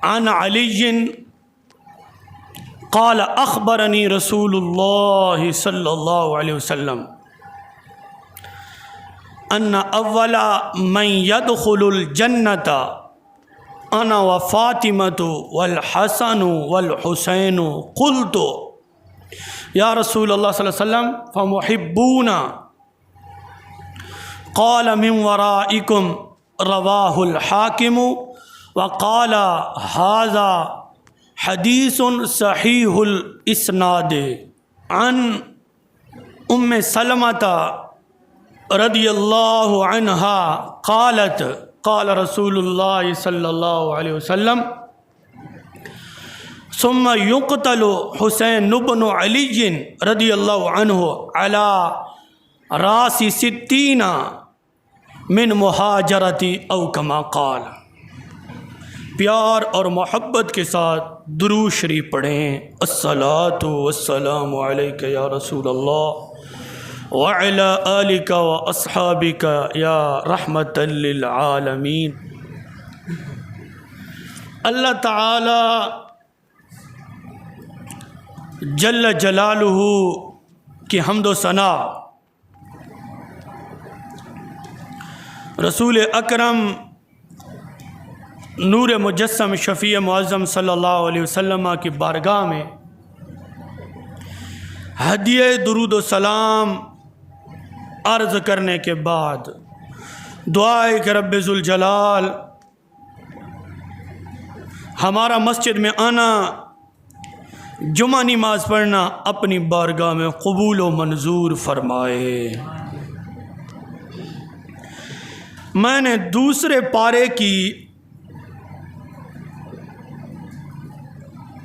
عن علی قال اخبرنی رسول اللہ صلی اللہ علیہ وسلم ان اول من يدخل الجنۃ انا وفاطمۃ والحسن والحسین قلت یا رسول اللہ صلی اللہ علیہ وسلم فمحبونا قال من ورائکم رواہ الحاکم وقال هذا حدیث صحیح الاسناد عن ام سلمۃ رضی اللہ عنہا قالت قال رسول اللہ صلی اللہ علیہ وسلم ثم يقتل حسین بن علی رضی اللہ عنہ علی راس 60 من مہاجرتی او کما قال۔ پیار اور محبت کے ساتھ درود شریف پڑھیں۔ الصلاۃ والسلام علیک یا رسول اللہ وعلی آلک و اصحابک یا رحمۃ للعالمین۔ اللہ تعالی جل جلالہ کی حمد و ثنا، رسول اکرم نور مجسم شفیع معظم صلی اللہ علیہ وسلم کی بارگاہ میں ہدیہ درود و سلام عرض کرنے کے بعد دعائے کہ رب ذوالجلال ہمارا مسجد میں آنا، جمعہ نماز پڑھنا اپنی بارگاہ میں قبول و منظور فرمائے۔ میں نے دوسرے پارے کی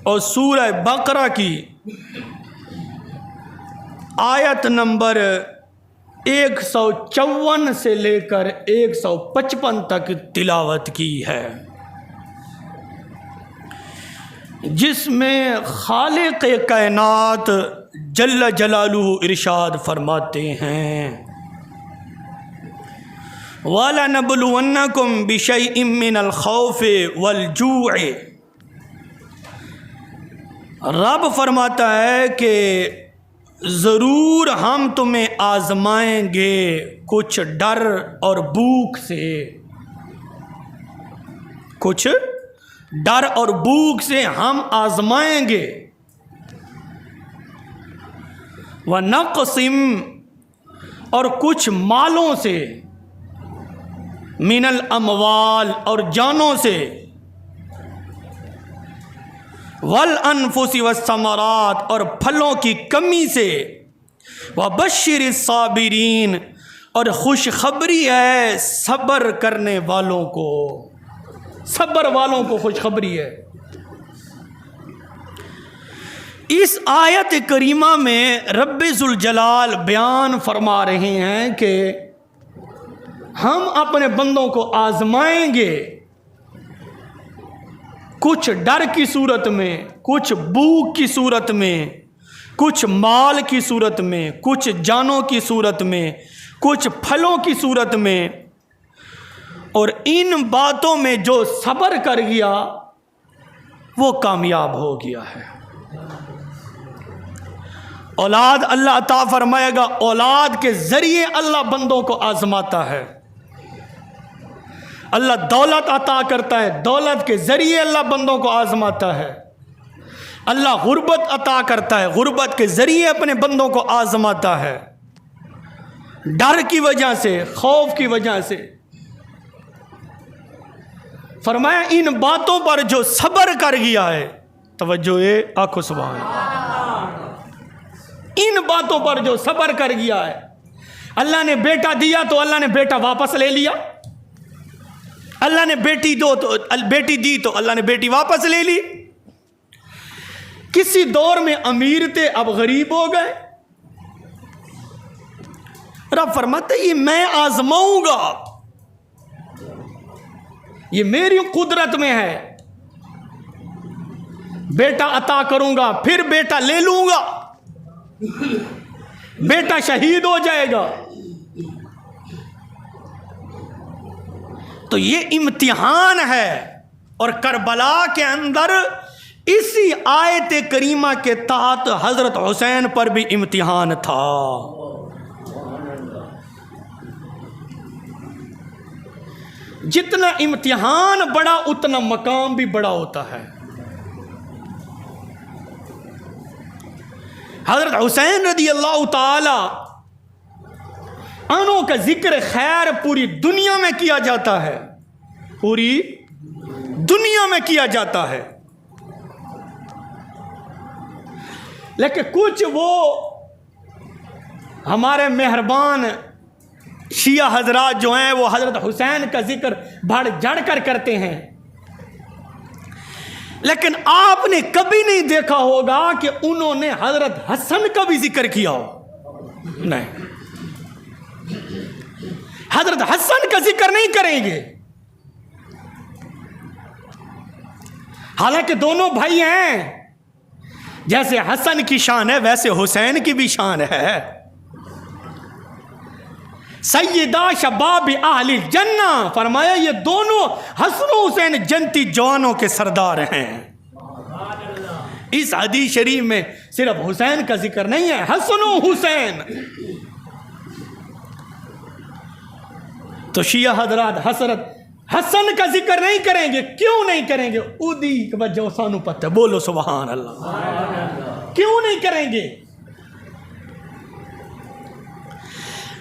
اور سورہ بقرہ کی آیت نمبر 154 سے لے کر 155 تک تلاوت کی ہے، جس میں خالق کائنات جل جلالہ ارشاد فرماتے ہیں وَلَنَبْلُوَنَّكُمْ بِشَيْءٍ مِّنَ الْخَوْفِ وَالْجُوعِ۔ رب فرماتا ہے کہ ضرور ہم تمہیں آزمائیں گے کچھ ڈر اور بھوک سے، کچھ ڈر اور بھوک سے ہم آزمائیں گے۔ وَنَقْسِمْ، اور کچھ مالوں سے، من الاموال، اور جانوں سے، والانفس والثمرات، اور پھلوں کی کمی سے، وبشر الصابرین، اور خوشخبری ہے صبر کرنے والوں کو، صبر والوں کو خوشخبری ہے۔ اس آیت کریمہ میں رب ذوالجلال بیان فرما رہے ہیں کہ ہم اپنے بندوں کو آزمائیں گے، کچھ ڈر کی صورت میں، کچھ بھوک کی صورت میں، کچھ مال کی صورت میں، کچھ جانوں کی صورت میں، کچھ پھلوں کی صورت میں، اور ان باتوں میں جو صبر کر گیا وہ کامیاب ہو گیا ہے۔ اولاد اللہ عطا فرمائے گا، اولاد کے ذریعے اللہ بندوں کو آزماتا ہے۔ اللہ دولت عطا کرتا ہے، دولت کے ذریعے اللہ بندوں کو آزماتا ہے۔ اللہ غربت عطا کرتا ہے، غربت کے ذریعے اپنے بندوں کو آزماتا ہے، ڈر کی وجہ سے، خوف کی وجہ سے۔ فرمایا ان باتوں پر جو صبر کر گیا ہے، توجہ ہے، آنکھوں سبحان اللہ، ان باتوں پر جو صبر کر گیا ہے، اللہ نے بیٹا دیا تو اللہ نے بیٹا واپس لے لیا، اللہ نے بیٹی دی تو اللہ نے بیٹی واپس لے لی۔ کسی دور میں امیر تھے، اب غریب ہو گئے۔ رب فرماتے یہ میں آزماؤں گا، یہ میری قدرت میں ہے، بیٹا عطا کروں گا، پھر بیٹا لے لوں گا، بیٹا شہید ہو جائے گا۔ تو یہ امتحان ہے اور کربلا کے اندر اسی آیت کریمہ کے تحت حضرت حسین پر بھی امتحان تھا. جتنا امتحان بڑا اتنا مقام بھی بڑا ہوتا ہے. حضرت حسین رضی اللہ تعالی عنہ کا ذکر خیر پوری دنیا میں کیا جاتا ہے، پوری دنیا میں کیا جاتا ہے. لیکن کچھ وہ ہمارے مہربان شیعہ حضرات جو ہیں وہ حضرت حسین کا ذکر بڑھ جڑ کر کرتے ہیں، لیکن آپ نے کبھی نہیں دیکھا ہوگا کہ انہوں نے حضرت حسن کا بھی ذکر کیا ہو. نہیں، حضرت حسن کا ذکر نہیں کریں گے، حالانکہ دونوں بھائی ہیں. جیسے حسن کی شان ہے ویسے حسین کی بھی شان ہے. سیدہ شباب اہل جنہ، فرمایا یہ دونوں حسن و حسین جنتی جوانوں کے سردار ہیں. اس حدیث شریف میں صرف حسین کا ذکر نہیں ہے، حسن و حسین. تو شیعہ حضرات حضرت حسن کا ذکر نہیں کریں گے. کیوں نہیں کریں گے؟ ادی وجہ سانو پتہ ہے. بولو سبحان اللہ. کیوں نہیں کریں گے؟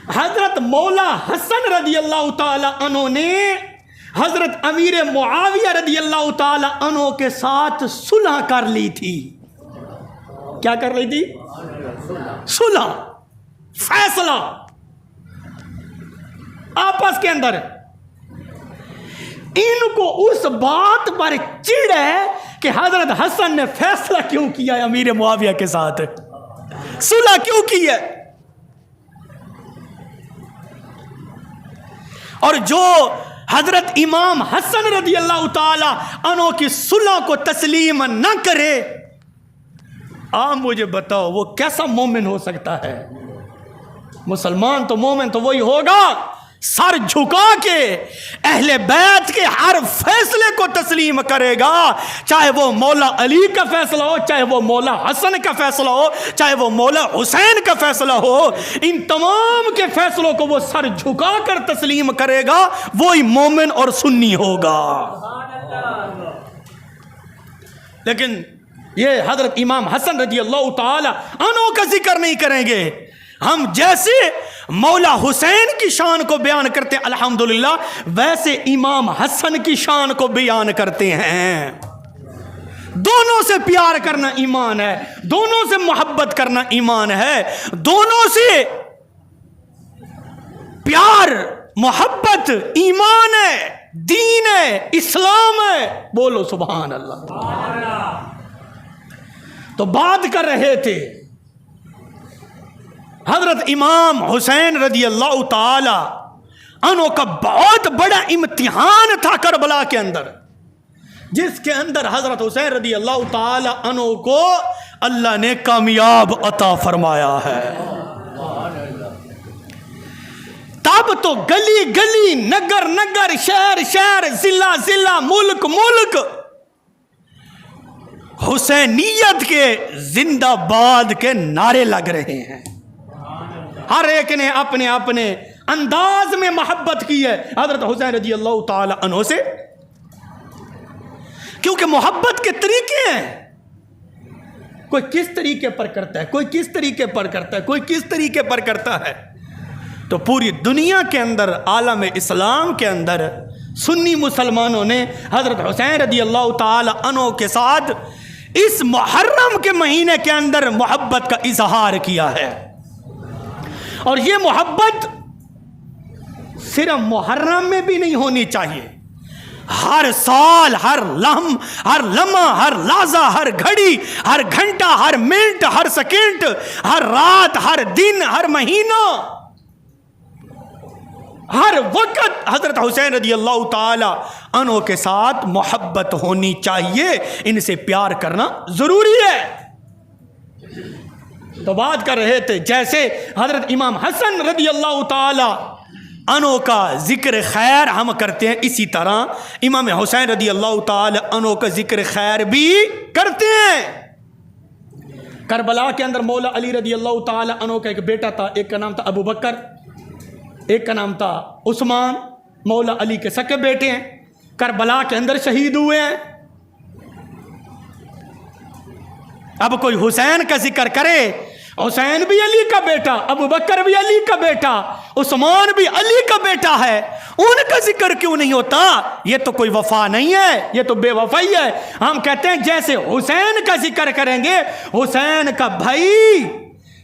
حضرت مولا حسن رضی اللہ تعالی عنہ نے حضرت امیر معاویہ رضی اللہ تعالی عنہ کے ساتھ صلح کر لی تھی. کیا کر لی تھی؟ صلح، فیصلہ آپس کے اندر. ان کو اس بات پر چڑ ہے کہ حضرت حسن نے فیصلہ کیوں کیا ہے امیر معاویہ کے ساتھ، صلح کیوں کی ہے. اور جو حضرت امام حسن رضی اللہ تعالی عنہ کی صلح کو تسلیم نہ کرے، آپ مجھے بتاؤ وہ کیسا مومن ہو سکتا ہے؟ مسلمان تو مومن تو وہی ہوگا سر جھکا کے اہل بیت کے ہر فیصلے کو تسلیم کرے گا، چاہے وہ مولا علی کا فیصلہ ہو، چاہے وہ مولا حسن کا فیصلہ ہو، چاہے وہ مولا حسین کا فیصلہ ہو. ان تمام کے فیصلوں کو وہ سر جھکا کر تسلیم کرے گا، وہی مومن اور سنی ہوگا. لیکن یہ حضرت امام حسن رضی اللہ تعالی عنہ کا ذکر نہیں کریں گے. ہم جیسے مولا حسین کی شان کو بیان کرتے ہیں الحمدللہ، ویسے امام حسن کی شان کو بیان کرتے ہیں. دونوں سے پیار کرنا ایمان ہے، دونوں سے محبت کرنا ایمان ہے، دونوں سے پیار محبت ایمان ہے، دین ہے، اسلام ہے. بولو سبحان اللہ. تو بات کر رہے تھے حضرت امام حسین رضی اللہ تعالی عنہ کا بہت بڑا امتحان تھا کربلا کے اندر، جس کے اندر حضرت حسین رضی اللہ تعالی عنہ کو اللہ نے کامیاب عطا فرمایا ہے. تب تو گلی گلی، نگر نگر، شہر شہر، ضلع ضلع، ملک ملک حسینیت کے زندہ باد کے نعرے لگ رہے ہیں. ہر ایک نے اپنے اپنے انداز میں محبت کی ہے حضرت حسین رضی اللہ تعالی عنہ سے، کیونکہ محبت کے طریقے ہیں. کوئی کس طریقے پر کرتا ہے، کوئی کس طریقے پر کرتا ہے، کوئی کس طریقے پر کرتا ہے. تو پوری دنیا کے اندر، عالم اسلام کے اندر سنی مسلمانوں نے حضرت حسین رضی اللہ تعالی عنہ کے ساتھ اس محرم کے مہینے کے اندر محبت کا اظہار کیا ہے. اور یہ محبت صرف محرم میں بھی نہیں ہونی چاہیے، ہر سال، ہر لمحہ، ہر لحظہ، ہر گھڑی، ہر گھنٹہ، ہر منٹ، ہر سیکنڈ، ہر رات، ہر دن، ہر مہینہ، ہر وقت حضرت حسین رضی اللہ تعالی عنہ کے ساتھ محبت ہونی چاہیے. ان سے پیار کرنا ضروری ہے. تو بات کر رہے تھے جیسے حضرت امام حسن رضی اللہ تعالی انہوں کا ذکر خیر ہم کرتے ہیں، اسی طرح امام حسین رضی اللہ تعالی عنہ کا ذکر خیر بھی کرتے ہیں۔ کربلا کے اندر مولا علی رضی اللہ تعالی عنہ کا ایک بیٹا تھا، ایک کا نام تھا ابو بکر، ایک کا نام تھا عثمان، مولا علی کے سکے بیٹے ہیں، کربلا کے اندر شہید ہوئے ہیں۔ اب کوئی حسین کا ذکر کرے، حسین بھی علی کا بیٹا، ابو بکر بھی علی کا بیٹا، عثمان بھی علی کا بیٹا ہے، ان کا ذکر کیوں نہیں ہوتا؟ یہ تو کوئی وفا نہیں ہے، یہ تو بے وفائی ہے۔ ہم کہتے ہیں جیسے حسین کا ذکر کریں گے، حسین کا بھائی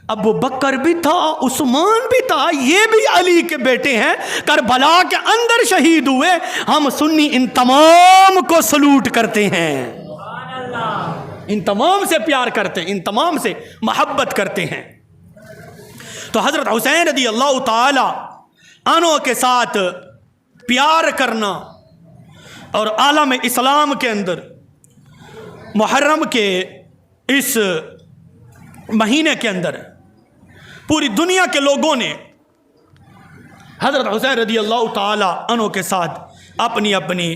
ابو بکر بھی تھا، عثمان بھی تھا، یہ بھی علی کے بیٹے ہیں، کربلا کے اندر شہید ہوئے۔ ہم سنی ان تمام کو سلوٹ کرتے ہیں، ان تمام سے پیار کرتے ہیں، ان تمام سے محبت کرتے ہیں۔ تو حضرت حسین رضی اللہ تعالی عنہ کے ساتھ پیار کرنا، اور عالم اسلام کے اندر محرم کے اس مہینے کے اندر پوری دنیا کے لوگوں نے حضرت حسین رضی اللہ تعالی عنہ کے ساتھ اپنی اپنی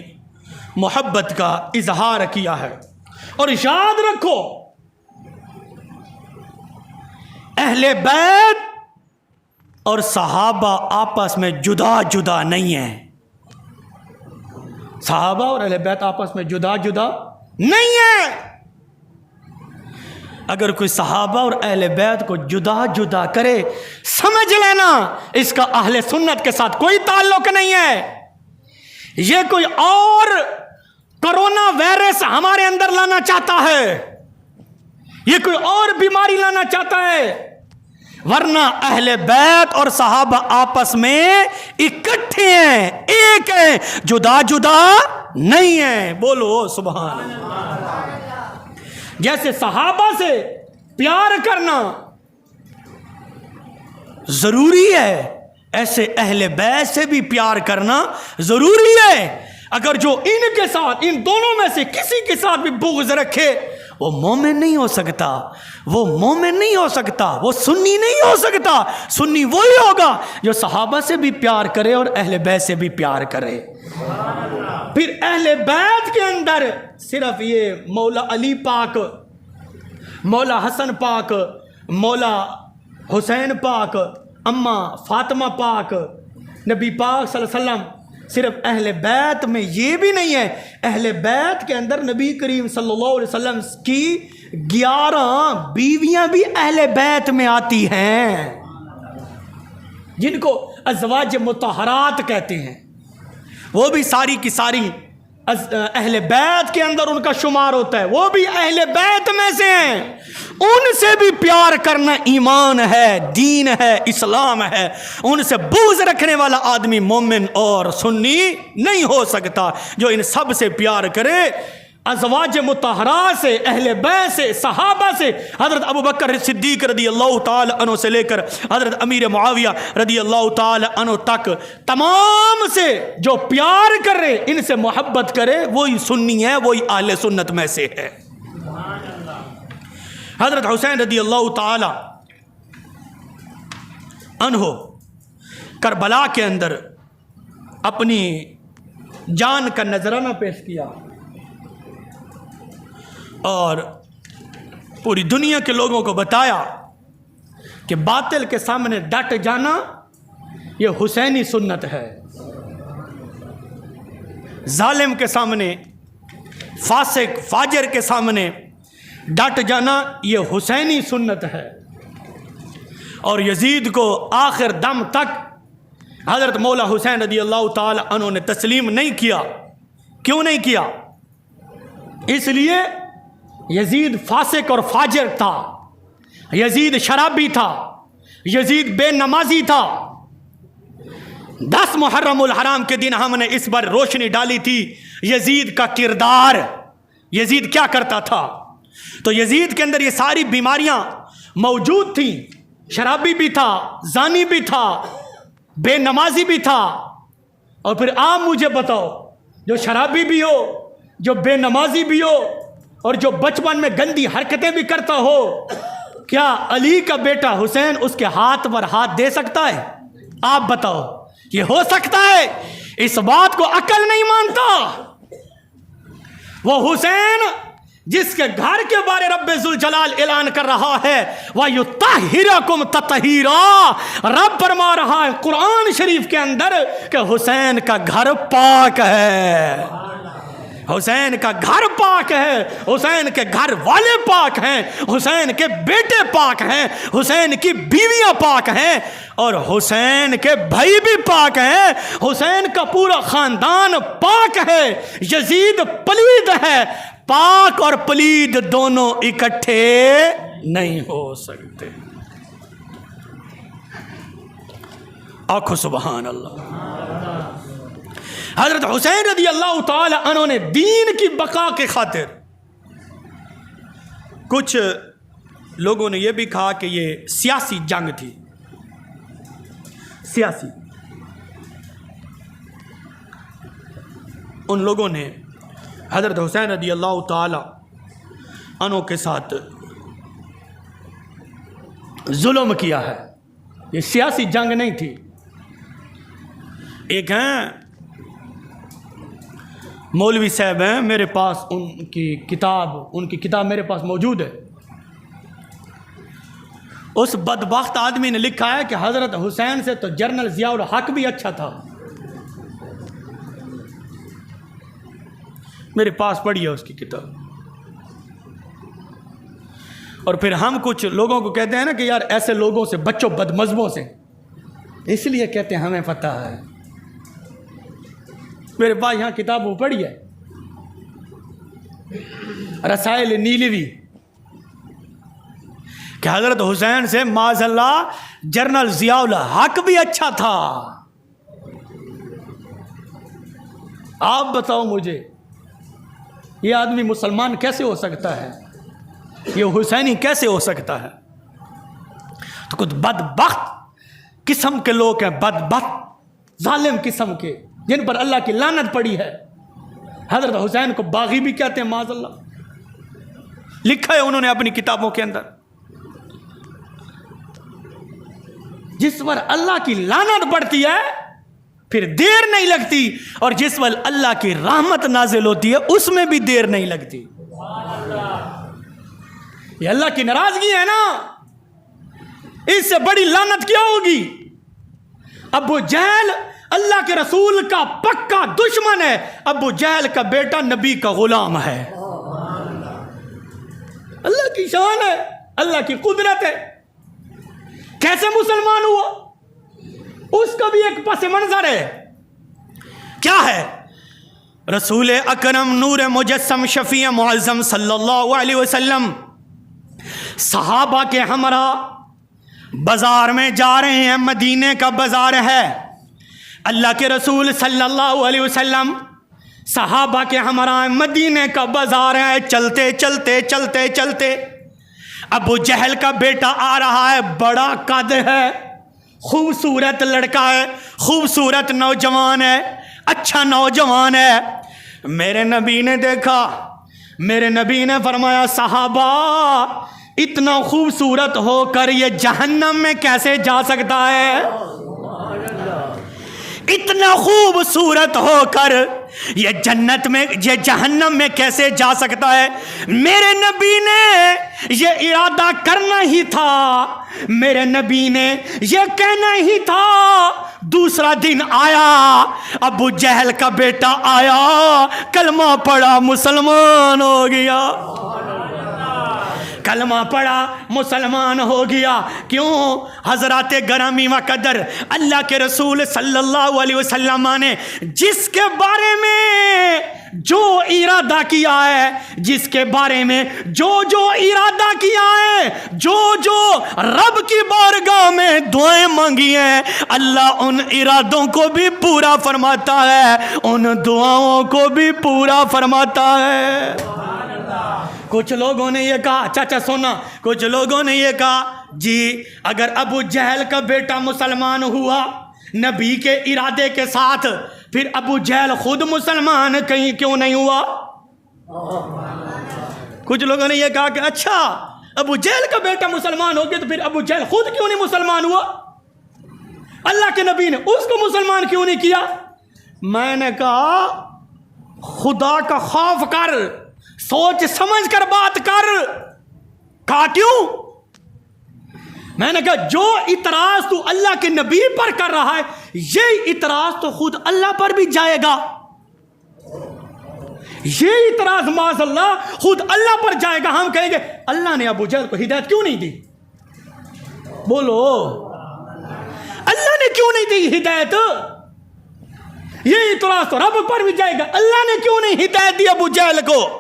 محبت کا اظہار کیا ہے۔ اور یاد رکھو، اہل بیت اور صحابہ آپس میں جدا جدا نہیں ہیں، صحابہ اور اہل بیت آپس میں جدا جدا نہیں ہیں۔ اگر کوئی صحابہ اور اہل بیت کو جدا جدا کرے، سمجھ لینا اس کا اہل سنت کے ساتھ کوئی تعلق نہیں ہے۔ یہ کوئی اور کرونا وائرس ہمارے اندر لانا چاہتا ہے، یہ کوئی اور بیماری لانا چاہتا ہے، ورنہ اہل بیت اور صحابہ آپس میں اکٹھے ہیں، ایک ہیں، جدا جدا نہیں ہیں۔ بولو سبحان اللہ۔ جیسے صحابہ سے پیار کرنا ضروری ہے، ایسے اہل بیت سے بھی پیار کرنا ضروری ہے۔ اگر جو ان کے ساتھ، ان دونوں میں سے کسی کے ساتھ بھی بغض رکھے، وہ مومن نہیں ہو سکتا، وہ مومن نہیں ہو سکتا، وہ سنی نہیں ہو سکتا۔ سنی وہی ہوگا جو صحابہ سے بھی پیار کرے اور اہل بیت سے بھی پیار کرے۔ پھر اہل بیت کے اندر صرف یہ مولا علی پاک، مولا حسن پاک، مولا حسین پاک، اماں فاطمہ پاک، نبی پاک صلی اللہ علیہ وسلم، صرف اہل بیت میں یہ بھی نہیں ہے، اہل بیت کے اندر نبی کریم صلی اللہ علیہ وسلم کی 11 بیویاں بھی اہل بیت میں آتی ہیں، جن کو ازواج مطہرات کہتے ہیں، وہ بھی ساری کی ساری اہل بیت کے اندر ان کا شمار ہوتا ہے، وہ بھی اہل بیت میں سے ہیں۔ ان سے بھی پیار کرنا ایمان ہے، دین ہے، اسلام ہے۔ ان سے بغض رکھنے والا آدمی مومن اور سنی نہیں ہو سکتا۔ جو ان سب سے پیار کرے، ازواج مطہرات سے، اہل بیت سے، صحابہ سے، حضرت ابو بکر صدیق رضی اللہ تعالی عنہ سے لے کر حضرت امیر معاویہ رضی اللہ تعالی عنہ تک، تمام سے جو پیار کرے، ان سے محبت کرے، وہی سنی ہے، وہی اہل سنت میں سے ہے۔ حضرت حسین رضی اللہ تعالی عنہ کربلا کے اندر اپنی جان کا نذرانہ پیش کیا، اور پوری دنیا کے لوگوں کو بتایا کہ باطل کے سامنے ڈٹ جانا یہ حسینی سنت ہے، ظالم کے سامنے، فاسق فاجر کے سامنے ڈٹ جانا یہ حسینی سنت ہے۔ اور یزید کو آخر دم تک حضرت مولا حسین رضی اللہ تعالی عنہ نے تسلیم نہیں کیا۔ کیوں نہیں کیا؟ اس لیے یزید فاسق اور فاجر تھا، یزید شرابی تھا، یزید بے نمازی تھا۔ 10 محرم الحرام کے دن ہم نے اس پر روشنی ڈالی تھی یزید کا کردار، یزید کیا کرتا تھا۔ تو یزید کے اندر یہ ساری بیماریاں موجود تھیں، شرابی بھی تھا، زانی بھی تھا، بے نمازی بھی تھا۔ اور پھر آپ مجھے بتاؤ، جو شرابی بھی ہو، جو بے نمازی بھی ہو، اور جو بچپن میں گندی حرکتیں بھی کرتا ہو، کیا علی کا بیٹا حسین اس کے ہاتھ پر ہاتھ دے سکتا ہے؟ آپ بتاؤ، یہ ہو سکتا ہے اس بات کو عقل نہیں مانتا. وہ حسین جس کے گھر کے بارے رب ذوالجلال اعلان کر رہا ہے وَيُطَهِّرَكُمْ تَطْهِيرًا، رب فرما رہا ہے قرآن شریف کے اندر کہ حسین کا گھر پاک ہے، حسین کا گھر پاک ہے، حسین کے گھر والے پاک ہیں، حسین کے بیٹے پاک ہیں، حسین کی بیویاں پاک ہیں، اور حسین کے بھائی بھی پاک ہیں، حسین کا پورا خاندان پاک ہے. یزید پلید ہے، پاک اور پلید دونوں اکٹھے نہیں ہو سکتے. آنکھوں سبحان اللہ. حضرت حسین رضی اللہ تعالی عنہ نے دین کی بقا کے خاطر، کچھ لوگوں نے یہ بھی کہا کہ یہ سیاسی جنگ تھی، سیاسی. ان لوگوں نے حضرت حسین رضی اللہ تعالی عنہ کے ساتھ ظلم کیا ہے. یہ سیاسی جنگ نہیں تھی. ایک ہیں مولوی صاحب ہیں، میرے پاس ان کی کتاب میرے پاس موجود ہے. اس بدبخت آدمی نے لکھا ہے کہ حضرت حسین سے تو جنرل ضیاء الحق بھی اچھا تھا. میرے پاس پڑھی ہے اس کی کتاب. اور پھر ہم کچھ لوگوں کو کہتے ہیں نا کہ یار ایسے لوگوں سے بچو، بد مذہبوں سے، اس لیے کہتے ہیں ہمیں پتہ ہے. میرے پاس یہاں کتاب وہ پڑھی ہے، رسائل نیلوی، کہ حضرت حسین سے معاذ اللہ جنرل ضیاء الحق بھی اچھا تھا. آپ بتاؤ مجھے یہ آدمی مسلمان کیسے ہو سکتا ہے؟ یہ حسینی کیسے ہو سکتا ہے؟ تو کچھ بدبخت قسم کے لوگ ہیں، بدبخت ظالم قسم کے، جن پر اللہ کی لعنت پڑی ہے. حضرت حسین کو باغی بھی کہتے ہیں معاذ اللہ. لکھا ہے انہوں نے اپنی کتابوں کے اندر. جس پر اللہ کی لعنت پڑتی ہے پھر دیر نہیں لگتی، اور جس پر اللہ کی رحمت نازل ہوتی ہے اس میں بھی دیر نہیں لگتی. یہ اللہ کی ناراضگی ہے نا، اس سے بڑی لعنت کیا ہوگی؟ ابو جہل اللہ کے رسول کا پکا دشمن ہے، ابو جہل کا بیٹا نبی کا غلام ہے. اللہ کی شان ہے، اللہ کی قدرت ہے. کیسے مسلمان ہوا؟ اس کا بھی ایک پس منظر ہے. کیا ہے؟ رسول اکرم نور مجسم شفیع معظم صلی اللہ علیہ وسلم صحابہ کے ہمراہ بازار میں جا رہے ہیں. مدینے کا بازار ہے. اللہ کے رسول صلی اللہ علیہ وسلم صحابہ کے ہمراہ مدینے کا بازار ہے. چلتے چلتے چلتے چلتے ابو جہل کا بیٹا آ رہا ہے. بڑا قد ہے، خوبصورت لڑکا ہے، خوبصورت نوجوان ہے، اچھا نوجوان ہے. میرے نبی نے دیکھا، میرے نبی نے فرمایا صحابہ اتنا خوبصورت ہو کر یہ جہنم میں کیسے جا سکتا ہے؟ اتنا خوبصورت ہو کر یہ جنت میں، یہ جہنم میں کیسے جا سکتا ہے؟ میرے نبی نے یہ ارادہ کرنا ہی تھا، میرے نبی نے یہ کہنا ہی تھا. دوسرا دن آیا، ابو جہل کا بیٹا آیا، کلمہ پڑھا، مسلمان ہو گیا. کلمہ پڑھا، مسلمان ہو گیا. کیوں؟ حضرات گرامی و قدر، اللہ کے رسول صلی اللہ علیہ وسلم نے جس کے بارے میں جو ارادہ کیا ہے، جس کے بارے میں جو ارادہ کیا ہے، جو رب کی بارگاہ میں دعائیں مانگی ہیں، اللہ ان ارادوں کو بھی پورا فرماتا ہے، ان دعاؤں کو بھی پورا فرماتا ہے. کچھ لوگوں نے یہ کہا، چاچا سونا، کچھ لوگوں نے یہ کہا جی اگر ابو جہل کا بیٹا مسلمان ہوا نبی کے ارادے کے ساتھ، پھر ابو جہل خود مسلمان کہیں کیوں نہیں ہوا؟ کچھ لوگوں نے یہ کہا کہ اچھا ابو جہل کا بیٹا مسلمان ہو گیا تو پھر ابو جہل خود کیوں نہیں مسلمان ہوا؟ اللہ کے نبی نے اس کو مسلمان کیوں نہیں کیا؟ میں نے کہا خدا کا خوف کر، سوچ سمجھ کر بات کر۔ کہا کیوں؟ میں نے کہا جو اعتراض تو اللہ کے نبی پر کر رہا ہے یہ اعتراض تو خود اللہ پر بھی جائے گا، یہ اعتراض معاذ اللہ خود اللہ پر جائے گا۔ ہم کہیں گے اللہ نے ابو جہل کو ہدایت کیوں نہیں دی؟ بولو اللہ نے کیوں نہیں دی ہدایت؟ یہ اعتراض تو رب پر بھی جائے گا، اللہ نے کیوں نہیں ہدایت دی ابو جہل کو؟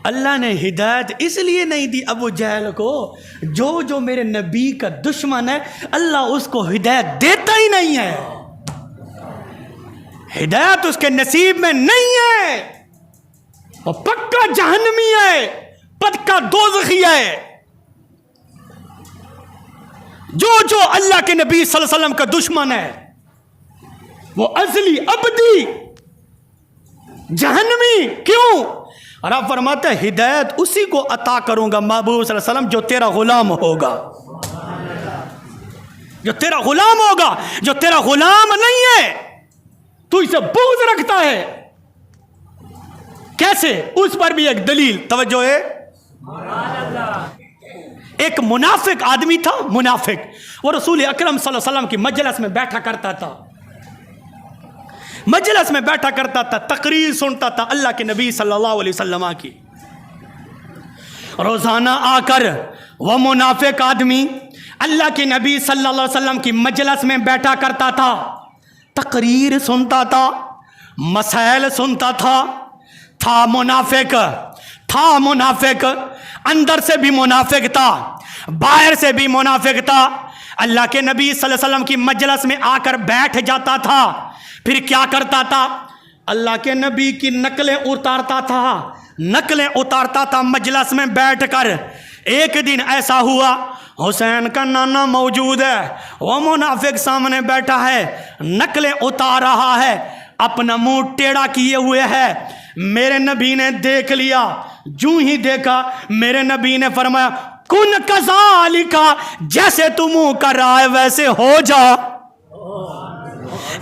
اللہ نے ہدایت اس لیے نہیں دی ابو جہل کو، جو میرے نبی کا دشمن ہے اللہ اس کو ہدایت دیتا ہی نہیں ہے، ہدایت اس کے نصیب میں نہیں ہے، وہ پکا جہنمی ہے، پکا دوزخی ہے۔ جو اللہ کے نبی صلی اللہ علیہ وسلم کا دشمن ہے وہ ازلی ابدی جہنمی۔ کیوں؟ اور آپ فرماتے ہیں ہدایت اسی کو عطا کروں گا محبوب صلی اللہ علیہ وسلم جو تیرا غلام ہوگا، جو تیرا غلام ہوگا۔ جو تیرا غلام نہیں ہے تو اسے بغض رکھتا ہے، کیسے؟ اس پر بھی ایک دلیل، توجہ ہے۔ ایک منافق آدمی تھا، منافق، وہ رسول اکرم صلی اللہ علیہ وسلم کی مجلس میں بیٹھا کرتا تھا، مجلس میں بیٹھا کرتا تھا، تقریر سنتا تھا اللہ کے نبی صلی اللہ علیہ وسلم کی۔ روزانہ آ کر وہ منافق آدمی اللہ کے نبی صلی اللہ علیہ وسلم کی مجلس میں بیٹھا کرتا تھا، تقریر سنتا تھا، مسائل سنتا تھا منافق، اندر سے بھی منافق تھا، باہر سے بھی منافق تھا۔ اللہ کے نبی صلی اللہ علیہ وسلم کی مجلس میں آ کر بیٹھ جاتا تھا، پھر کیا کرتا تھا؟ اللہ کے نبی کی نقلیں اتارتا تھا مجلس میں بیٹھ کر۔ ایک دن ایسا ہوا حسین کا نانا موجود ہے، وہ منافق سامنے بیٹھا ہے، نقلیں اتار رہا ہے، اپنا منہ ٹیڑھا کیے ہوئے ہے۔ میرے نبی نے دیکھ لیا، جو ہی دیکھا میرے نبی نے فرمایا کن کذالک، جیسے تو منہ کر رہا ہے ویسے ہو جا،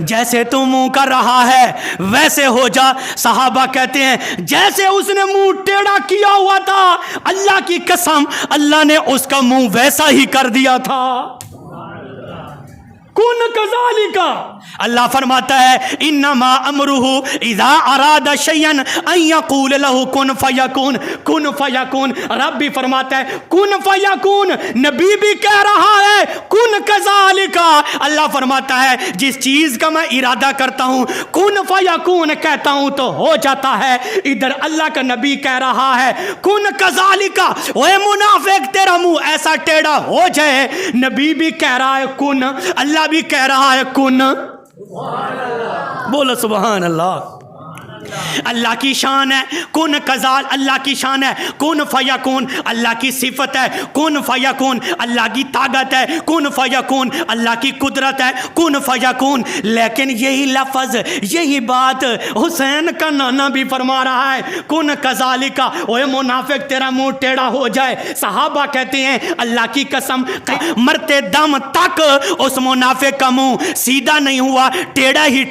جیسے تو منہ کر رہا ہے ویسے ہو جا۔ صحابہ کہتے ہیں جیسے اس نے منہ ٹیڑھا کیا ہوا تھا، اللہ کی قسم اللہ نے اس کا منہ ویسا ہی کر دیا تھا۔ کن کذالک، اللہ فرماتا ہے انما امرہ اذا اراد شیئا ان یقول له کن فیکون، کن فیکون۔ رب بھی فرماتا ہے کن فیکون، نبی بھی کہہ رہا ہے کن کذالک۔ اللہ فرماتا ہے جس چیز کا میں ارادہ کرتا ہوں کن فیکون کہتا ہوں تو ہو جاتا ہے۔ ادھر اللہ کا نبی کہہ رہا ہے کن کذالک، اے منافق تیرا منہ ایسا ٹیڑھا ہو جائے، نبی بھی کہہ رہا ہے کن، اللہ بھی کہہ رہا ہے کن۔ بولو سبحان اللہ۔ اللہ کی شان ہے کن کذال، اللہ کی شان ہے کن فیکون، اللہ کی صفت ہے کن فیکون، اللہ کی طاقت ہے کن فیکون، اللہ کی قدرت ہے کن فیکون۔ لیکن یہی لفظ، یہی بات حسین کا نانا بھی فرما رہا ہے کن کذالک، اوے منافق تیرا منہ ٹیڑھا ہو جائے۔ صحابہ کہتے ہیں اللہ کی قسم مرتے دم تک اس منافق کا منہ سیدھا نہیں ہوا، ٹیڑھا ہی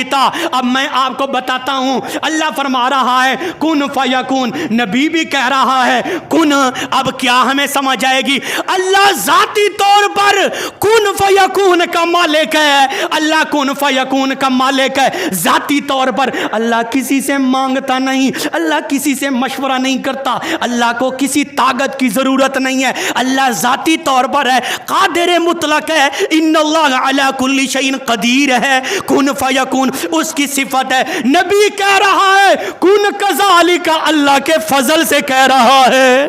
تھا۔ اب میں آپ کو بتاتا ہوں، اللہ فرما رہا ہے کن فیکون، نبی بھی کہہ رہا ہے کن۔ اب کیا ہمیں سمجھ آئے گی؟ اللہ ذاتی طور پر کن فیکون کا مالک ہے، اللہ کن فیکون کا مالک ہے ذاتی طور پر۔ اللہ کسی سے مانگتا نہیں، اللہ کسی سے مشورہ نہیں کرتا، اللہ کو کسی طاقت کی ضرورت نہیں ہے، اللہ ذاتی طور پر ہے، قادر مطلق ہے، ان اللہ علی کل شیء قدیر ہے، کن فیکون اس کی صفت ہے۔ نبی کہہ رہا ہے کن کذالک، اللہ کے فضل سے کہہ رہا ہے،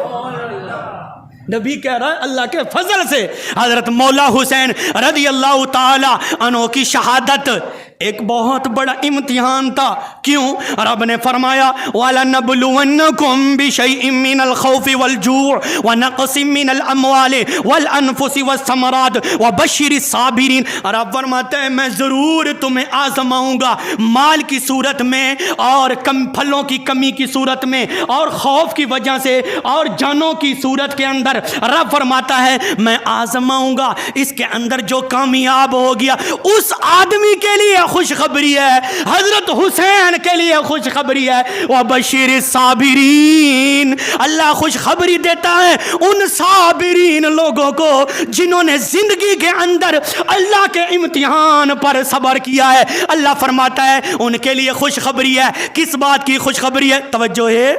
نبی کہہ رہا ہے اللہ کے فضل سے۔ حضرت مولا حسین رضی اللہ تعالی عنہ کی شہادت ایک بہت بڑا امتحان تھا. کیوں؟ رب نے فرمایا وَلَنَبْلُوَنَّكُمْ بِشَيْءٍ مِّنَ الْخَوْفِ وَالْجُوعِ وَنَقْصٍ مِّنَ الْأَمْوَالِ وَالْأَنفُسِ وَالثَّمَرَاتِ وَبَشِّرِ الصَّابِرِينَ. رب فرماتے ہیں میں ضرور تمہیں آزماؤں گا، مال کی صورت میں اور پھلوں کی کمی کی صورت میں اور خوف کی وجہ سے اور جانوں کی صورت کے اندر. رب فرماتا ہے میں آزماؤں گا. اس کے اندر جو کامیاب ہو گیا اس آدمی کے لیے خوشخبری ہے، حضرت حسین کے لیے خوشخبری ہے. وَبَشِّرِ الصَّابِرِينَ. اللہ خوشخبری دیتا ہے ان صابرین لوگوں کو جنہوں نے زندگی کے اندر اللہ کے امتحان پر صبر کیا ہے. اللہ فرماتا ہے ان کے لیے خوشخبری ہے. کس بات کی خوشخبری ہے؟ توجہ ہے،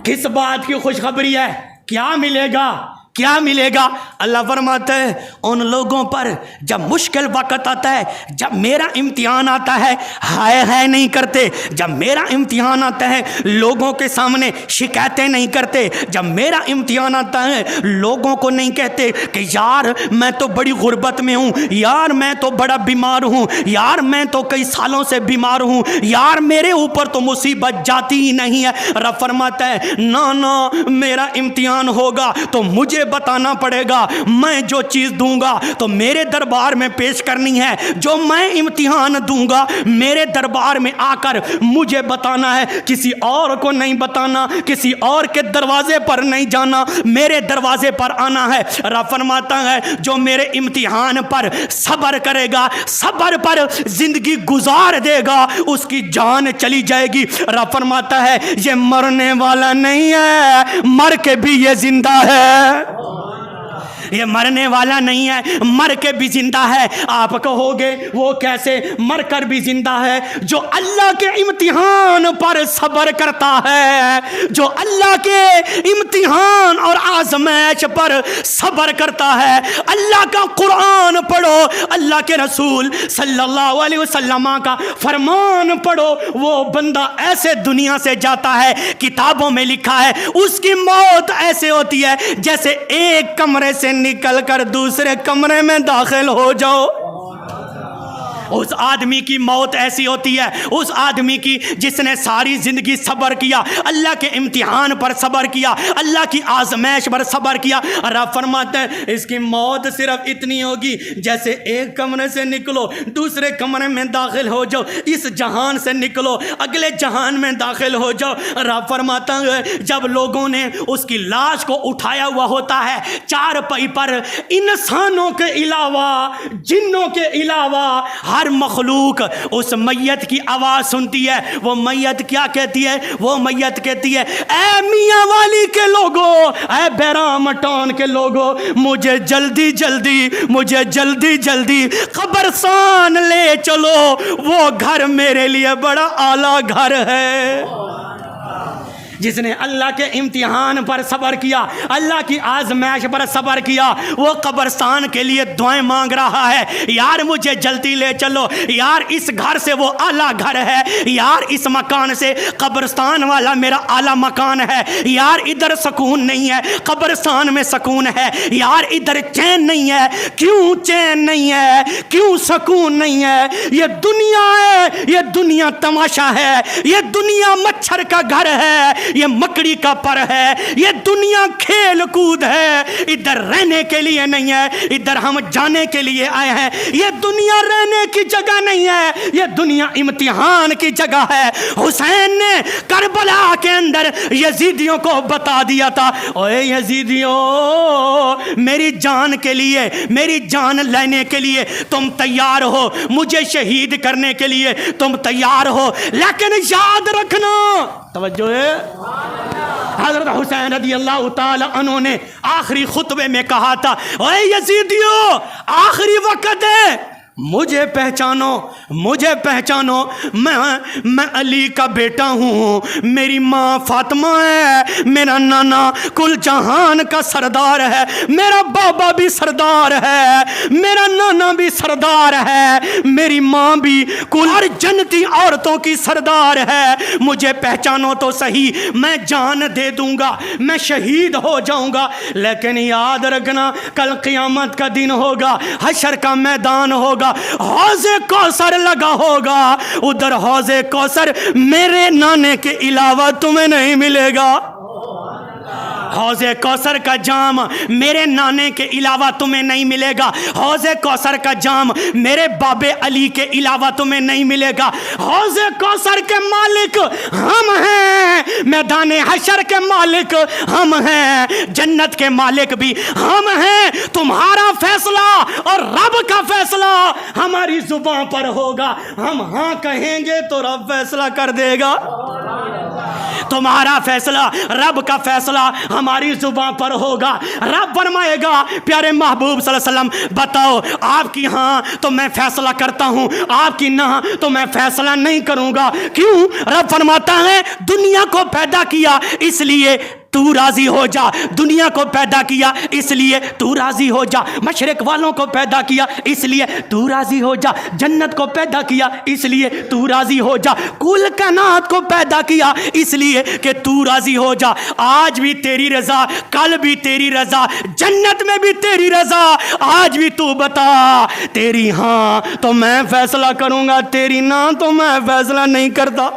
کس بات کی خوشخبری ہے؟ کیا ملے گا؟ کیا ملے گا؟ اللہ فرماتا ہے ان لوگوں پر جب مشکل وقت آتا ہے، جب میرا امتحان آتا ہے، ہائے نہیں کرتے. جب میرا امتحان آتا ہے لوگوں کے سامنے شکایتیں نہیں کرتے. جب میرا امتحان آتا ہے لوگوں کو نہیں کہتے کہ یار میں تو بڑی غربت میں ہوں، یار میں تو بڑا بیمار ہوں، یار میں تو کئی سالوں سے بیمار ہوں، یار میرے اوپر تو مصیبت جاتی ہی نہیں ہے. رب فرماتا ہے نا میرا امتحان ہوگا تو مجھے بتانا پڑے گا. میں جو چیز دوں گا تو میرے دربار میں پیش کرنی ہے. جو میں امتحان دوں گا میرے دربار میں آ کر مجھے بتانا ہے، کسی اور کو نہیں بتانا، کسی اور کے دروازے پر نہیں جانا، میرے دروازے پر آنا ہے. رب فرماتا ہے جو میرے امتحان پر صبر کرے گا، صبر پر زندگی گزار دے گا، اس کی جان چلی جائے گی. رب فرماتا ہے یہ مرنے والا نہیں ہے، مر کے بھی یہ زندہ ہے. یہ مرنے والا نہیں ہے، مر کے بھی زندہ ہے. آپ کہو گے وہ کیسے؟ مر کر بھی زندہ ہے جو اللہ کے امتحان پر صبر کرتا ہے، جو اللہ کے امتحان اور آزمائش پر صبر کرتا ہے. اللہ کا قرآن پڑھو، اللہ کے رسول صلی اللہ علیہ وسلم کا فرمان پڑھو. وہ بندہ ایسے دنیا سے جاتا ہے، کتابوں میں لکھا ہے اس کی موت ایسے ہوتی ہے جیسے ایک کمرے سے نکل کر دوسرے کمرے میں داخل ہو جاؤ. اس آدمی کی موت ایسی ہوتی ہے، اس آدمی کی جس نے ساری زندگی صبر کیا، اللہ کے امتحان پر صبر کیا، اللہ کی آزمائش پر صبر کیا. رب فرماتے ہیں اس کی موت صرف اتنی ہوگی جیسے ایک کمرے سے نکلو دوسرے کمرے میں داخل ہو جاؤ، اس جہان سے نکلو اگلے جہان میں داخل ہو جاؤ. رب فرماتا ہے جب لوگوں نے اس کی لاش کو اٹھایا ہوا ہوتا ہے چار پائی پر، انسانوں کے علاوہ جنوں کے علاوہ ہر مخلوق اس میت کی آواز سنتی ہے. وہ میت کیا کہتی ہے؟ وہ میت کہتی ہے اے میاں والی کے لوگوں، اے بیرام ٹاؤن کے لوگوں، مجھے جلدی جلدی قبرستان لے چلو، وہ گھر میرے لیے بڑا اعلیٰ گھر ہے. جس نے اللہ کے امتحان پر صبر کیا، اللہ کی آزمائش پر صبر کیا، وہ قبرستان کے لیے دعائیں مانگ رہا ہے. یار مجھے جلدی لے چلو، یار اس گھر سے وہ اعلیٰ گھر ہے، یار اس مکان سے قبرستان والا میرا اعلیٰ مکان ہے، یار ادھر سکون نہیں ہے، قبرستان میں سکون ہے، یار ادھر چین نہیں ہے. کیوں چین نہیں ہے؟ کیوں سکون نہیں ہے؟ یہ دنیا ہے، یہ دنیا تماشا ہے، یہ دنیا مچھر کا گھر ہے، یہ مکڑی کا پر ہے، یہ دنیا کھیل کود ہے. ادھر رہنے کے لیے نہیں ہے، ادھر ہم جانے کے لیے آئے ہیں. یہ دنیا رہنے کی جگہ نہیں ہے، یہ دنیا امتحان کی جگہ ہے. حسین نے کربلا کے اندر یزیدیوں کو بتا دیا تھا اوے یزیدیوں، میری جان کے لیے، میری جان لینے کے لیے تم تیار ہو، مجھے شہید کرنے کے لیے تم تیار ہو، لیکن یاد رکھنا. توجہ ہے. حضرت حسین رضی اللہ تعالی عنہ نے آخری خطبے میں کہا تھا اے یزیدیو آخری وقت ہے، مجھے پہچانو، مجھے پہچانو، میں علی کا بیٹا ہوں، میری ماں فاطمہ ہے، میرا نانا کل جہان کا سردار ہے، میرا بابا بھی سردار ہے، میرا نانا بھی سردار ہے، میری ماں بھی کل ہر جنتی عورتوں کی سردار ہے. مجھے پہچانو تو صحیح، میں جان دے دوں گا، میں شہید ہو جاؤں گا، لیکن یاد رکھنا کل قیامت کا دن ہوگا، حشر کا میدان ہوگا. ہوگا حوض کوثر لگا ہوگا، ادھر حوض کوثر میرے نانے کے علاوہ تمہیں نہیں ملے گا۔ حوض کوثر کا جام میرے نانے کے علاوہ تمہیں نہیں ملے گا، حوض کوثر کا جام میرے باب علی کے علاوہ تمہیں نہیں ملے گا۔ حوض کوثر کے مالک ہم ہیں، میدان حشر کے مالک ہم ہیں، جنت کے مالک بھی ہم ہیں۔ تمہارا فیصلہ اور رب کا فیصلہ ہماری زبان پر ہوگا، ہم ہاں کہیں گے تو رب فیصلہ کر دے گا۔ تمہارا فیصلہ، رب کا فیصلہ ہماری زبان پر ہوگا۔ رب فرمائے گا پیارے محبوب صلی اللہ علیہ وسلم بتاؤ آپ کی ہاں تو میں فیصلہ کرتا ہوں، آپ کی نہ تو میں فیصلہ نہیں کروں گا۔ کیوں؟ رب فرماتا ہے دنیا کو پیدا کیا اس لیے تو راضی ہو جا، دنیا کو پیدا کیا اس لیے تو راضی ہو جا، مشرق والوں کو پیدا کیا اس لیے تو راضی ہو جا، جنت کو پیدا کیا اس لیے تو راضی ہو جا، کل کائنات کو پیدا کیا اس لیے کہ تو راضی ہو جا۔ آج بھی تیری رضا، کل بھی تیری رضا، جنت میں بھی تیری رضا۔ آج بھی تو بتا تیری ہاں تو میں فیصلہ کروں گا، تیری نہ تو میں فیصلہ نہیں کرتا۔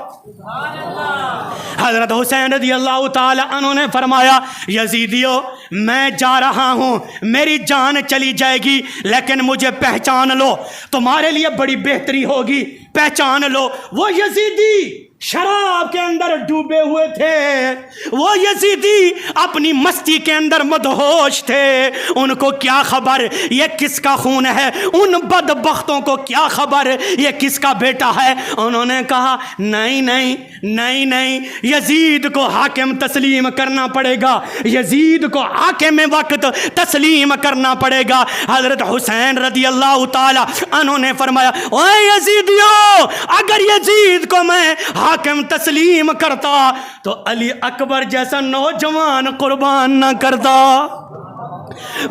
حضرت حسین رضی اللہ تعالی عنہ نے فرمایا یزیدیو میں جا رہا ہوں، میری جان چلی جائے گی لیکن مجھے پہچان لو، تمہارے لیے بڑی بہتری ہوگی، پہچان لو۔ وہ یزیدی شراب کے اندر ڈوبے ہوئے تھے، وہ یزیدی اپنی مستی کے اندر مدہوش تھے، ان کو کیا خبر یہ کس کا خون ہے، ان بدبختوں کو کیا خبر یہ کس کا بیٹا ہے۔ انہوں نے کہا نہیں نہیں نہیں نہیں، یزید کو حاکم تسلیم کرنا پڑے گا، یزید کو حاکم وقت تسلیم کرنا پڑے گا۔ حضرت حسین رضی اللہ تعالی عنہ نے فرمایا اے یزیدیو، اگر یزید کو میں حاکم تسلیم کرتا تو علی اکبر جیسا نوجوان قربان نہ کرتا،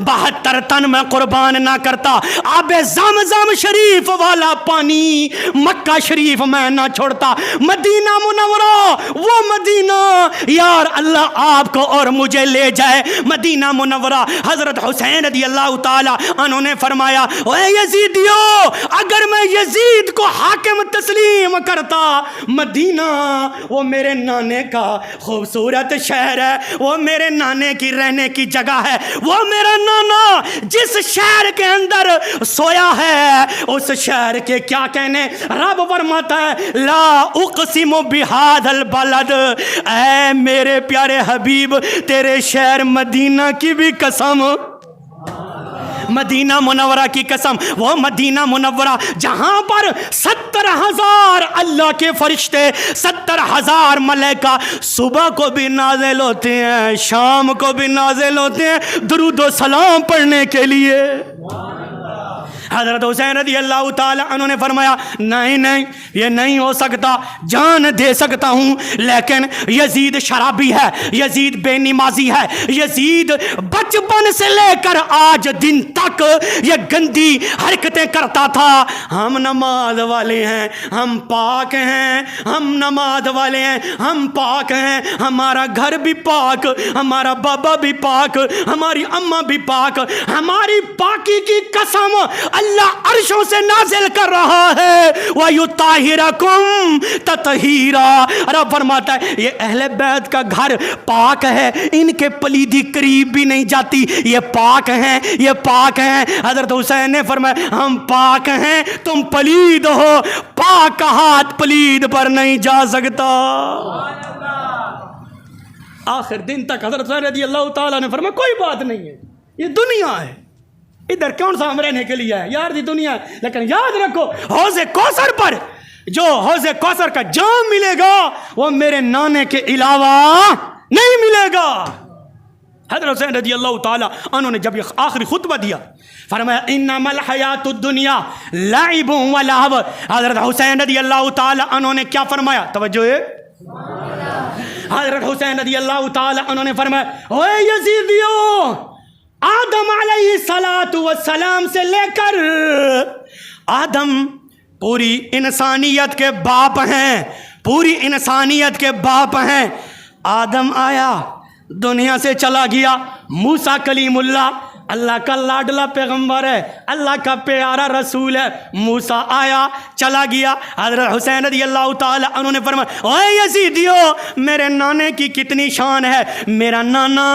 72 تن میں قربان نہ کرتا، آب زمزم شریف والا پانی مکہ شریف میں نہ چھوڑتا، مدینہ منورہ وہ مدینہ یار اللہ آپ کو اور مجھے لے جائے، مدینہ منورہ۔ حضرت حسین رضی اللہ تعالی عنہ نے فرمایا اے یزیدیو، اگر میں یزید کو حاکم تسلیم کرتا، مدینہ وہ میرے نانے کا خوبصورت شہر ہے، وہ میرے نانے کی رہنے کی جگہ ہے، وہ میرا نانا جس شہر کے اندر سویا ہے اس شہر کے کیا کہنے۔ رب فرماتا ہے لا اقسم بہذا البلد، اے میرے پیارے حبیب تیرے شہر مدینہ کی بھی قسم، مدینہ منورہ کی قسم، وہ مدینہ منورہ جہاں پر 70,000 اللہ کے فرشتے، 70,000 ملائکہ صبح کو بھی نازل ہوتے ہیں، شام کو بھی نازل ہوتے ہیں درود و سلام پڑھنے کے لیے۔ حضرت حسین رضی اللہ تعالی عنہ نے فرمایا نہیں نہیں یہ نہیں ہو سکتا، جان دے سکتا ہوں لیکن یزید شرابی ہے، یزید بے نمازی ہے، یزید بچپن سے لے کر آج دن تک یہ گندی حرکتیں کرتا تھا۔ ہم نماز والے ہیں، ہم پاک ہیں، ہم نماز والے ہیں، ہم پاک ہیں، ہمارا گھر بھی پاک، ہمارا بابا بھی پاک، ہماری اماں بھی پاک، ہماری پاکی کی قسم اللہ عرشوں سے نازل کر رہا ہے وَيُطَهِّرَكُمْ تَطْهِيرًا۔ رب فرماتا ہے یہ اہل بیت کا گھر پاک ہے، ان کے پلیدی قریب بھی نہیں جاتی، یہ پاک ہیں، یہ پاک ہیں۔ حضرت حسین نے فرمایا ہم پاک ہیں، تم پلید ہو، پاک کا ہاتھ پلید پر نہیں جا سکتا۔ آخر دن تک حضرت حسین رضی اللہ تعالیٰ نے فرمایا کوئی بات نہیں ہے، یہ دنیا ہے، ادھر کون سا ہم رہنے کے لیے ہے یار، دی دنیا ہے، لیکن یاد رکھو حوض کوثر پر جو حوض کوثر کا جام ملے گا وہ میرے نانے کے علاوہ نہیں ملے گا۔ حضرت حسین رضی اللہ تعالیٰ عنہ نے جب یہ آخری خطبہ دیا فرمایا انما الحیات الدنیا لعب و لہو۔ حضرت حسین رضی اللہ تعالیٰ عنہ نے کیا فرمایا؟ توجہ ہے، حضرت حسین رضی اللہ تعالیٰ عنہ نے فرمایا اے یزیدیو، آدم علیہ السلام سے لے کر آدم پوری انسانیت کے باپ ہیں، پوری انسانیت کے باپ ہیں۔ آدم آیا دنیا سے چلا گیا، موسیٰ کلیم اللہ اللہ کا لاڈلا پیغمبر ہے، اللہ کا پیارا رسول ہے۔ موسیٰ آیا چلا گیا، حضرت حسین رضی اللہ تعالی عنہ نے فرمایا اے یزیدیو میرے نانے کی کتنی شان ہے، میرا نانا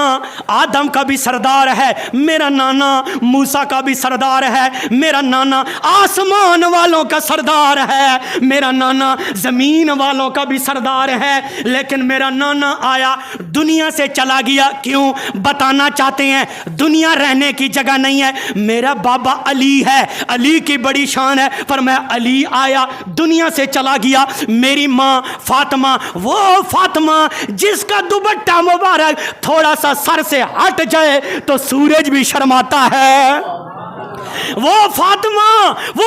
آدم کا بھی سردار ہے، میرا نانا موسیٰ کا بھی سردار ہے، میرا نانا آسمان والوں کا سردار ہے، میرا نانا زمین والوں کا بھی سردار ہے، لیکن میرا نانا آیا دنیا سے چلا گیا۔ کیوں؟ بتانا چاہتے ہیں دنیا رہنے کی جگہ نہیں ہے، میرا بابا علی ہے، علی کی بڑی شان ہے، فرمایا علی آیا دنیا سے چلا گیا، میری ماں فاطمہ، وہ فاطمہ جس کا دوپٹہ مبارک تھوڑا سا سر سے ہٹ جائے تو سورج بھی شرماتا ہے، وہ فاطمہ، وہ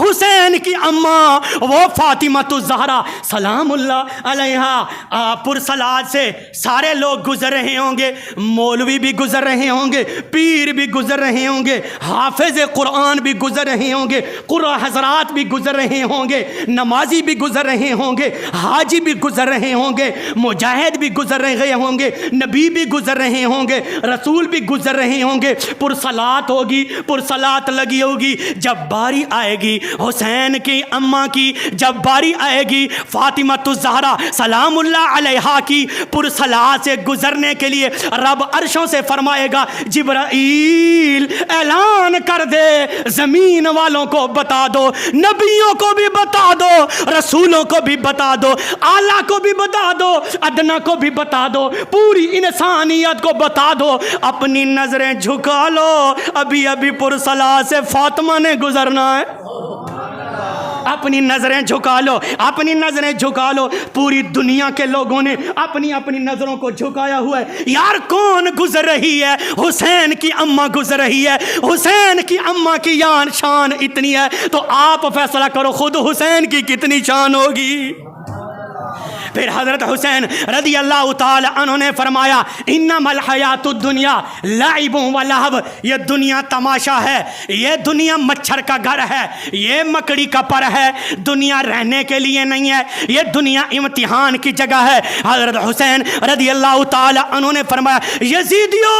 حسین کی اماں، وہ فاطمہ الزہرا سلام اللہ علیہا، پرسلاد سے سارے لوگ گزر رہے ہوں گے، مولوی بھی گزر رہے ہوں گے، پیر بھی گزر رہے ہوں گے، حافظ قرآن بھی گزر رہے ہوں گے، قرآن حضرات بھی گزر رہے ہوں گے، نمازی بھی گزر رہے ہوں گے، حاجی بھی گزر رہے ہوں گے، مجاہد بھی گزر رہے ہوں گے، نبی بھی گزر رہے ہوں گے، رسول بھی گزر رہے ہوں گے، پرسلات ہوگی، پرسلات لگی ہوگی۔ جب باری آئے گی حسین کی اماں کی، جب باری آئے گی فاطمہ الزہرا سلام اللہ علیہا کی پرسلات سے گزرنے کے لیے، رب عرشوں سے فرمائے گا جبرائیل اعلان کر دے، زمین والوں کو بتا دو، نبیوں کو بھی بتا دو، رسولوں کو بھی بتا دو، اعلیٰ کو بھی بتا دو، ادنا کو بھی بتا دو، پوری انسانیت کو بتا دو، اپنی نظریں جھکا لو، ابھی ابھی پرسلات سے فاطمہ نے گزرنا ہے۔ اپنی نظریں جھکا لو، اپنی نظریں جھکا لو، پوری دنیا کے لوگوں نے اپنی اپنی نظروں کو جھکایا ہوا ہے، یار کون گزر رہی ہے؟ حسین کی اماں گزر رہی ہے، حسین کی اماں کی شان اتنی ہے، تو آپ فیصلہ کرو خود حسین کی کتنی شان ہوگی۔ پھر حضرت حسین رضی اللہ تعالی عنہ نے فرمایا انما الحیات الدنیا لعب و لہو، یہ دنیا تماشا ہے، یہ دنیا مچھر کا گھر ہے، یہ مکڑی کا پر ہے، دنیا رہنے کے لیے نہیں ہے، یہ دنیا امتحان کی جگہ ہے۔ حضرت حسین رضی اللہ تعالی عنہ نے فرمایا یزیدیو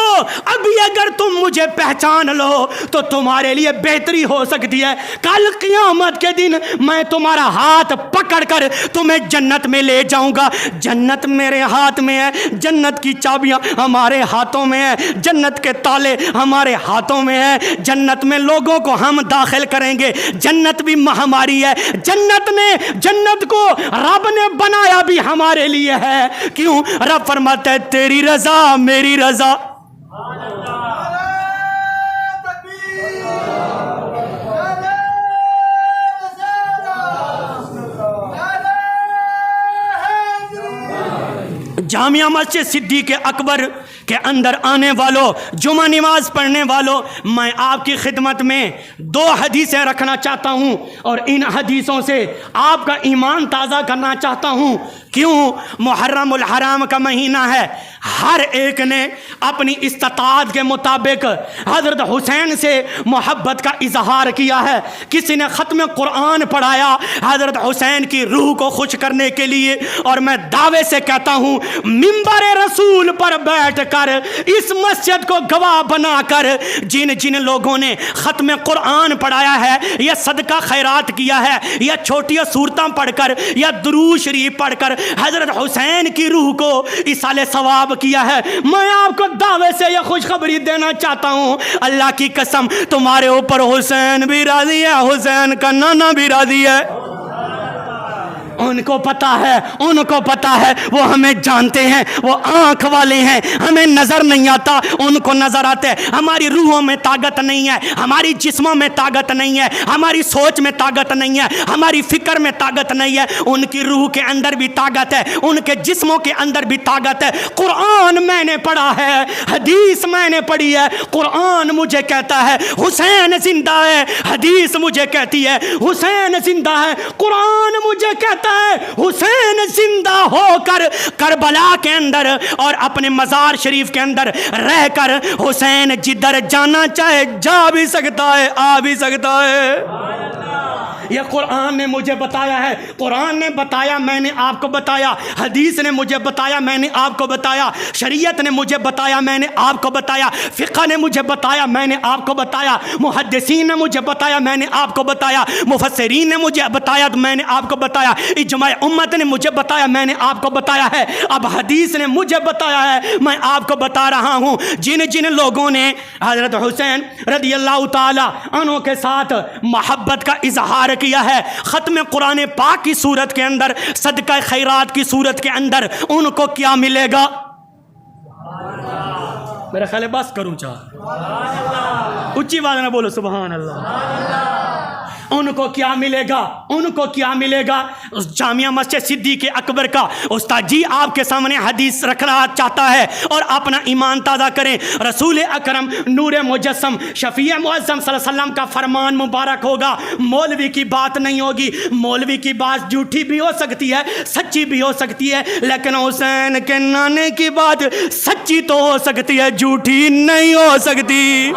ابھی اگر تم مجھے پہچان لو تو تمہارے لیے بہتری ہو سکتی ہے، کل قیامت کے دن میں تمہارا ہاتھ پکڑ کر تمہیں جنت میں لے جاؤں گا، جنت میرے ہاتھ میں ہے، جنت کی چابیاں ہمارے ہاتھوں میں ہے، جنت کے تالے ہمارے ہاتھوں میں ہے، جنت میں لوگوں کو ہم داخل کریں گے، جنت بھی ہماری ہے، جنت کو رب نے بنایا بھی ہمارے لیے ہے، کیوں؟ رب فرماتا ہے تیری رضا میری رضا۔ جامعہ مسجد صدیق اکبر کے اندر آنے والوں، جمعہ نماز پڑھنے والوں، میں آپ کی خدمت میں 2 حدیثیں رکھنا چاہتا ہوں اور ان حدیثوں سے آپ کا ایمان تازہ کرنا چاہتا ہوں۔ کیوں؟ محرم الحرام کا مہینہ ہے، ہر ایک نے اپنی استطاعت کے مطابق حضرت حسین سے محبت کا اظہار کیا ہے، کسی نے ختم قرآن پڑھایا حضرت حسین کی روح کو خوش کرنے کے لیے، اور میں دعوے سے کہتا ہوں منبر رسول پر بیٹھ کر اس مسجد کو گواہ بنا کر جن لوگوں نے ختم قرآن پڑھایا ہے یا صدقہ خیرات کیا ہے یا چھوٹیاں سورتاں پڑھ کر یا درود شریف پڑھ کر حضرت حسین کی روح کو ایصال ثواب کیا ہے، میں آپ کو دعوے سے یہ خوشخبری دینا چاہتا ہوں، اللہ کی قسم تمہارے اوپر حسین بھی راضی ہے، حسین کا نانا بھی راضی ہے۔ ان کو پتا ہے وہ ہمیں جانتے ہیں، وہ آنکھ والے ہیں، ہمیں نظر نہیں آتا، ان کو نظر آتے ہیں۔ ہماری روحوں میں طاقت نہیں ہے، ہماری جسموں میں طاقت نہیں ہے، ہماری سوچ میں طاقت نہیں ہے، ہماری فکر میں طاقت نہیں ہے، ان کی روح کے اندر بھی طاقت ہے، ان کے جسموں کے اندر بھی طاقت ہے۔ قرآن میں نے پڑھا ہے، حدیث میں نے پڑھی ہے، قرآن مجھے کہتا ہے حسین زندہ ہے، حدیث مجھے کہتی ہے حسین زندہ ہے، قرآن مجھے کہتا ہے حسین زندہ ہو کر کربلا کے اندر اور اپنے مزار شریف کے اندر رہ کر حسین جدھر جانا چاہے جا بھی سکتا ہے، آ بھی سکتا ہے۔ یہ قرآن نے مجھے بتایا ہے، قرآن نے بتایا میں نے آپ کو بتایا، حدیث نے مجھے بتایا میں نے آپ کو بتایا، شریعت نے مجھے بتایا میں نے آپ کو بتایا، فقہ نے مجھے بتایا میں نے آپ کو بتایا، محدثین نے مجھے بتایا میں نے آپ کو بتایا، مفسرین نے مجھے بتایا تو میں نے آپ کو بتایا، اجماع امت نے مجھے بتایا میں نے آپ کو بتایا ہے، اب حدیث نے مجھے بتایا ہے میں آپ کو بتا رہا ہوں۔ جن لوگوں نے حضرت حسین رضی اللہ تعالی عنہ کے ساتھ محبت کا اظہار کیا ہے، ختم قرآن پاک کی صورت کے اندر، صدقہ خیرات کی صورت کے اندر، ان کو کیا ملے گا؟ میرا خیال ہے بس کروں چاہ اچھی بات نہ بولو سبحان اللہ۔ ان کو کیا ملے گا؟ ان کو کیا ملے گا؟ جامعہ مسجد صدیق اکبر کا استاد جی آپ کے سامنے حدیث رکھنا چاہتا ہے اور اپنا ایمان تازہ کریں۔ رسول اکرم نور مجسم شفیع معظم صلی اللہ علیہ وسلم کا فرمان مبارک ہوگا، مولوی کی بات نہیں ہوگی۔ مولوی کی بات جھوٹی بھی ہو سکتی ہے، سچی بھی ہو سکتی ہے، لیکن حسین کے نانے کی بات سچی تو ہو سکتی ہے، جھوٹی نہیں ہو سکتی۔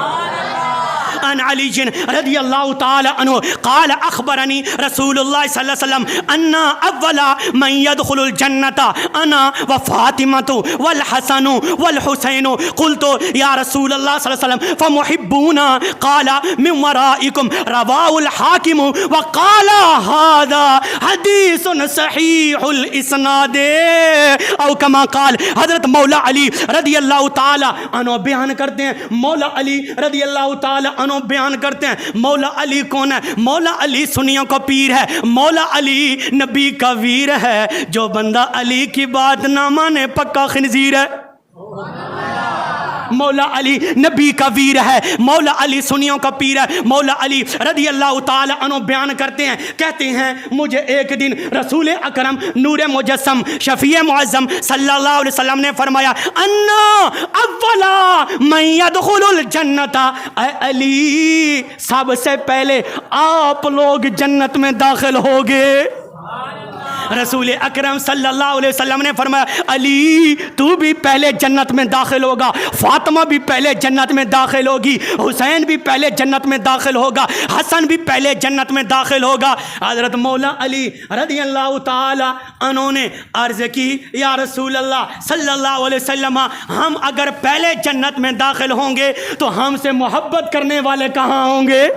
عن علی رضی اللہ تعالی عنہ قال اخبرنی رسول اللہ صلی اللہ علیہ وسلم ان اول من يدخل الجنة انا وفاطمة والحسن والحسین قلت یا رسول اللہ صلی اللہ علیہ وسلم فمحبونا قال من ورائکم رواه الحاکم وقال هذا حدیث صحیح الاسناد او کما قال۔ حضرت مولا علی رضی اللہ تعالی عنہ بیان کرتے ہیں، مولا علی رضی اللہ تعالی عنہ بیان کرتے ہیں، مولا علی کون ہے؟ مولا علی سنیوں کا پیر ہے، مولا علی نبی کا ویر ہے، جو بندہ علی کی بات نہ مانے پکا خنزیر ہے۔ مولا علی نبی کا ویر ہے، مولا علی سنیوں کا پیر ہے۔ مولا علی رضی اللہ تعالی عنہ بیان کرتے ہیں، کہتے ہیں مجھے ایک دن رسول اکرم نور مجسم شفیع معظم صلی اللہ علیہ وسلم نے فرمایا انا اولا من يدخل الجنت، اے علی سب سے پہلے آپ لوگ جنت میں داخل ہوگے۔ رسول اکرم صلی اللہ علیہ وسلم نے فرمایا علی تو بھی پہلے جنت میں داخل ہوگا، فاطمہ بھی پہلے جنت میں داخل ہوگی، حسین بھی پہلے جنت میں داخل ہوگا، حسن بھی پہلے جنت میں داخل ہوگا۔ حضرت مولا علی رضی اللہ تعالی عنہ نے عرض کی یا رسول اللہ صلی اللہ علیہ وسلم ہم اگر پہلے جنت میں داخل ہوں گے تو ہم سے محبت کرنے والے کہاں ہوں گے؟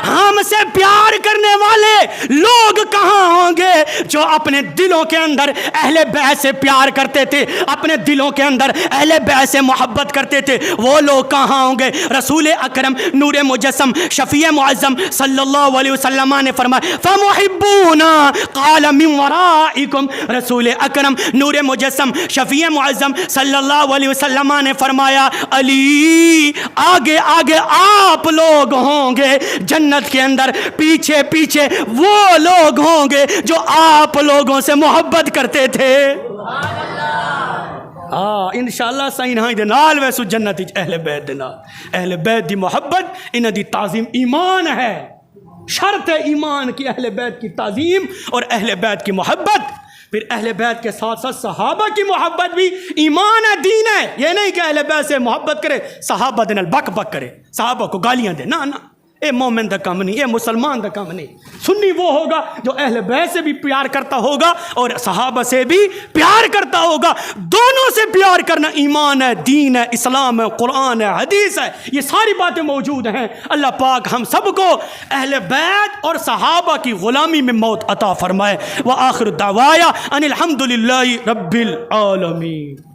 ہم سے پیار کرنے والے لوگ کہاں ہوں گے؟ جو اپنے دلوں کے اندر اہل بیت سے پیار کرتے تھے، اپنے دلوں کے اندر اہل بیت سے محبت کرتے تھے، وہ لوگ کہاں ہوں گے؟ رسول اکرم نور مجسم شفیع معظم صلی اللہ علیہ وسلم نے فرمایا فمحبونا قال من ورائکم۔ رسول اکرم نور مجسم شفیع معظم صلی اللہ علیہ وسلم نے فرمایا علی آگے آگے آپ لوگ ہوں گے جنت کے اندر، پیچھے پیچھے وہ لوگ ہوں گے جو آپ لوگوں سے محبت کرتے تھے۔ انشاءاللہ سائن ہاں دے نال ویسو جنت اہل بیت دے نال، اہل بیت دی محبت انہ دی تعظیم ایمان ہے، شرط ہے ایمان کی اہل بیت کی تعظیم اور اہل بیت کی محبت۔ پھر اہل بیت کے ساتھ ساتھ صحابہ کی محبت بھی ایمان ہے، دین ہے۔ یہ نہیں کہ اہل بیت سے محبت کرے صحابہ دے نال بک بک کرے، صحابہ کو گالیاں دے، نہ نہ، اے مومن دا کام نہیں، اے مسلمان دا کام نہیں۔ سنی وہ ہوگا جو اہل بیت سے بھی پیار کرتا ہوگا اور صحابہ سے بھی پیار کرتا ہوگا، دونوں سے پیار کرنا ایمان ہے، دین ہے، اسلام ہے، قرآن ہے، حدیث ہے، یہ ساری باتیں موجود ہیں۔ اللہ پاک ہم سب کو اہل بیت اور صحابہ کی غلامی میں موت عطا فرمائے۔ وآخر دعوایا ان الحمدللہ رب العالمین۔